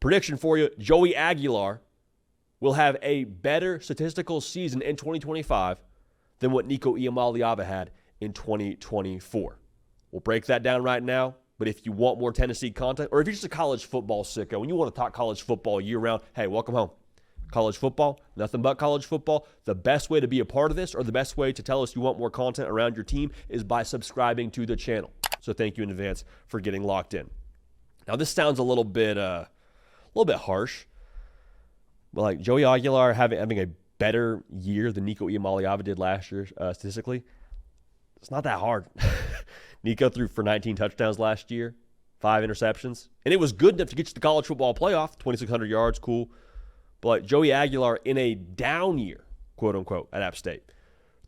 Prediction for you, Joey Aguilar will have a better statistical season in 2025 than what Nico Iamaleava had in 2024. We'll break that down right now, but if you want more Tennessee content, or if you're just a college football sicko and you want to talk college football year-round, hey, welcome home. College football, nothing but college football. The best way to be a part of this, or the best way to tell us you want more content around your team, is by subscribing to the channel. So thank you in advance for getting locked in. Now, this sounds a little bit harsh, but like Joey Aguilar having a better year than Nico Iamaleava did last year statistically, it's not that hard. Nico threw for 19 touchdowns last year, 5 interceptions, and it was good enough to get you to the college football playoff, 2,600 yards, cool. But Joey Aguilar, in a down year, quote-unquote, at App State,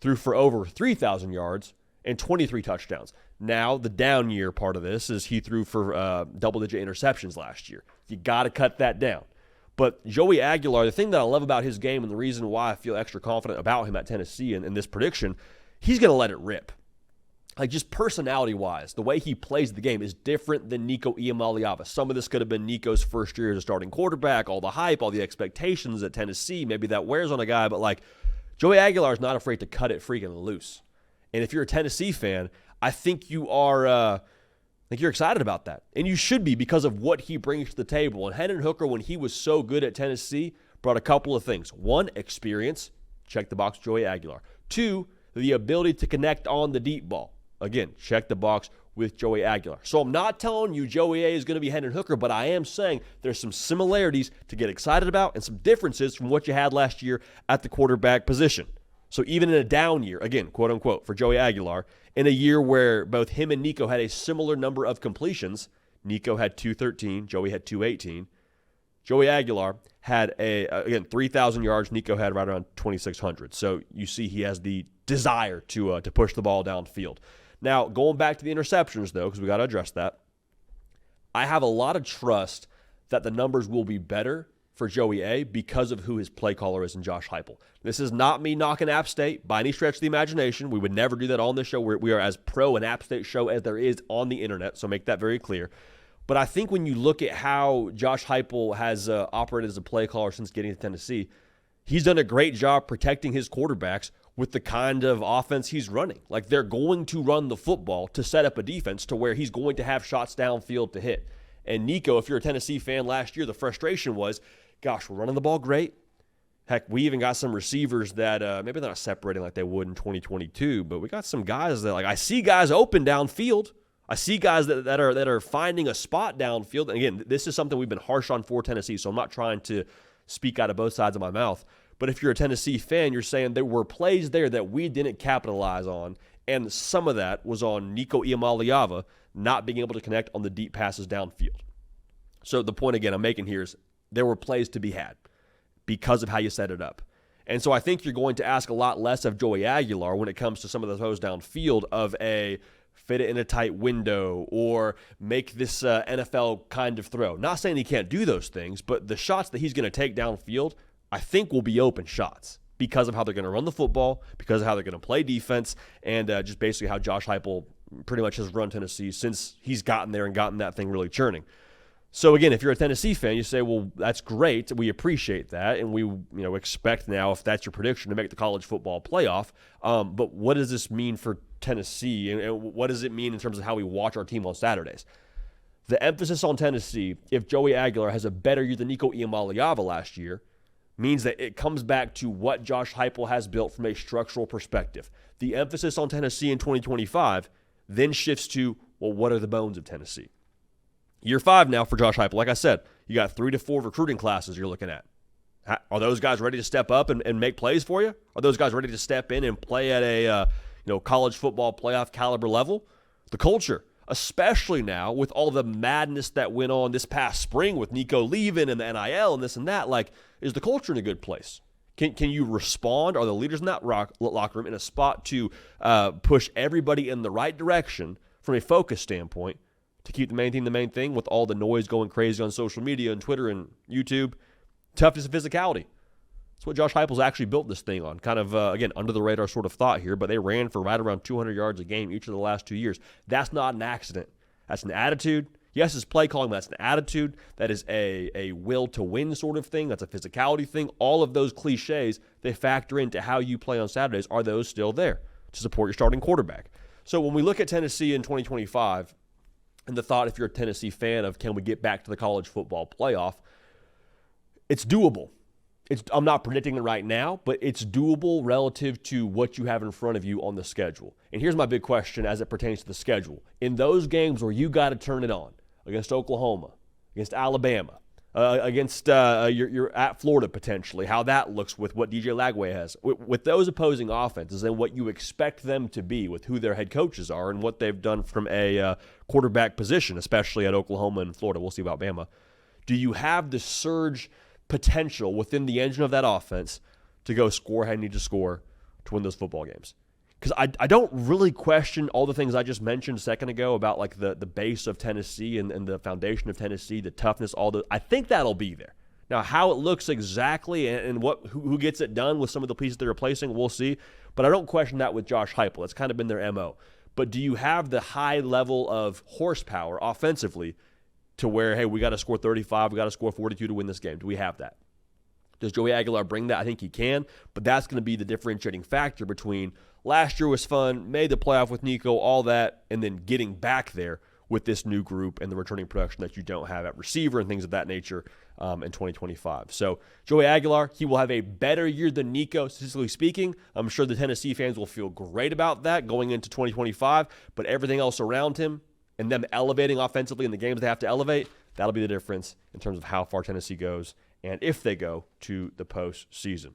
threw for over 3,000 yards and 23 touchdowns. Now, the down year part of this is he threw for double-digit interceptions last year. You got to cut that down. But Joey Aguilar, the thing that I love about his game and the reason why I feel extra confident about him at Tennessee in this prediction, he's going to let it rip. Like, just personality-wise, the way he plays the game is different than Nico Iamaleava. Some of this could have been Nico's first year as a starting quarterback, all the hype, all the expectations at Tennessee. Maybe that wears on a guy, but, like, Joey Aguilar is not afraid to cut it freaking loose. And if you're a Tennessee fan, I think you are you're excited about that. And you should be, because of what he brings to the table. And Hendon Hooker, when he was so good at Tennessee, brought a couple of things. 1, experience. Check the box, Joey Aguilar. 2, the ability to connect on the deep ball. Again, check the box with Joey Aguilar. So I'm not telling you Joey A is going to be Hendon Hooker, but I am saying there's some similarities to get excited about and some differences from what you had last year at the quarterback position. So even in a down year, again, quote unquote, for Joey Aguilar, in a year where both him and Nico had a similar number of completions, Nico had 213, Joey had 218. Joey Aguilar had 3,000 yards. Nico had right around 2,600. So you see he has the desire to push the ball downfield. Now, going back to the interceptions, though, because we got to address that, I have a lot of trust that the numbers will be better for Joey A because of who his play caller is in Josh Heupel. This is not me knocking App State by any stretch of the imagination. We would never do that on this show. We are as pro an App State show as there is on the internet, so make that very clear. But I think when you look at how Josh Heupel has operated as a play caller since getting to Tennessee, he's done a great job protecting his quarterbacks with the kind of offense he's running. Like, they're going to run the football to set up a defense to where he's going to have shots downfield to hit. And Nico, if you're a Tennessee fan last year, the frustration was, gosh, we're running the ball great. Heck, we even got some receivers that maybe they're not separating like they would in 2022, but we got some guys that, like, I see guys open downfield. I see guys that are finding a spot downfield. And again, this is something we've been harsh on for Tennessee, so I'm not trying to speak out of both sides of my mouth. But if you're a Tennessee fan, you're saying there were plays there that we didn't capitalize on, and some of that was on Nico Iamaleava not being able to connect on the deep passes downfield. So the point, again, I'm making here is there were plays to be had because of how you set it up. And so I think you're going to ask a lot less of Joey Aguilar when it comes to some of the throws downfield of a fit it in a tight window or make this NFL kind of throw. Not saying he can't do those things, but the shots that he's going to take downfield, I think will be open shots because of how they're going to run the football, because of how they're going to play defense, and just basically how Josh Heupel pretty much has run Tennessee since he's gotten there and gotten that thing really churning. So again, if you're a Tennessee fan, you say, well, that's great. We appreciate that, and we expect now, if that's your prediction, to make the college football playoff. But what does this mean for Tennessee, and what does it mean in terms of how we watch our team on Saturdays? The emphasis on Tennessee, if Joey Aguilar has a better year than Nico Iamaleava last year, means that it comes back to what Josh Heupel has built from a structural perspective. The emphasis on Tennessee in 2025 then shifts to, well, what are the bones of Tennessee? Year 5 now for Josh Heupel. Like I said, you got 3 to 4 recruiting classes you're looking at. Are those guys ready to step up and make plays for you? Are those guys ready to step in and play at a college football playoff caliber level? The culture, especially now with all the madness that went on this past spring with Nico leaving and the NIL and this and that, like, is the culture in a good place? Can you respond? Are the leaders in that locker room in a spot to push everybody in the right direction from a focus standpoint to keep the main thing with all the noise going crazy on social media and Twitter and YouTube? Toughness and physicality. That's what Josh Heupel's actually built this thing on. Kind of, again, under the radar sort of thought here, but they ran for right around 200 yards a game each of the last 2 years. That's not an accident. That's an attitude. Yes, it's play calling, but that's an attitude. That is a will to win sort of thing. That's a physicality thing. All of those cliches, they factor into how you play on Saturdays. Are those still there to support your starting quarterback? So when we look at Tennessee in 2025, and the thought, if you're a Tennessee fan, of can we get back to the college football playoff, it's doable. I'm not predicting it right now, but it's doable relative to what you have in front of you on the schedule. And here's my big question as it pertains to the schedule. In those games where you got to turn it on, against Oklahoma, against Alabama, against you're at Florida potentially, how that looks with what DJ Lagway has. With those opposing offenses and what you expect them to be with who their head coaches are and what they've done from a quarterback position, especially at Oklahoma and Florida. We'll see about Bama. Do you have the surge potential within the engine of that offense to go score how you need to score to win those football games? Because I don't really question all the things I just mentioned a second ago about like the base of Tennessee and the foundation of Tennessee, the toughness, I think that'll be there. Now, how it looks exactly and who gets it done with some of the pieces they're replacing, we'll see. But I don't question that with Josh Heupel. That's kind of been their MO. But do you have the high level of horsepower offensively to where, hey, we got to score 35, we got to score 42 to win this game? Do we have that? Does Joey Aguilar bring that? I think he can, but that's going to be the differentiating factor between last year was fun, made the playoff with Nico, all that, and then getting back there with this new group and the returning production that you don't have at receiver and things of that nature in 2025. So Joey Aguilar, he will have a better year than Nico, statistically speaking. I'm sure the Tennessee fans will feel great about that going into 2025, but everything else around him and them elevating offensively in the games they have to elevate, that'll be the difference in terms of how far Tennessee goes and if they go to the postseason.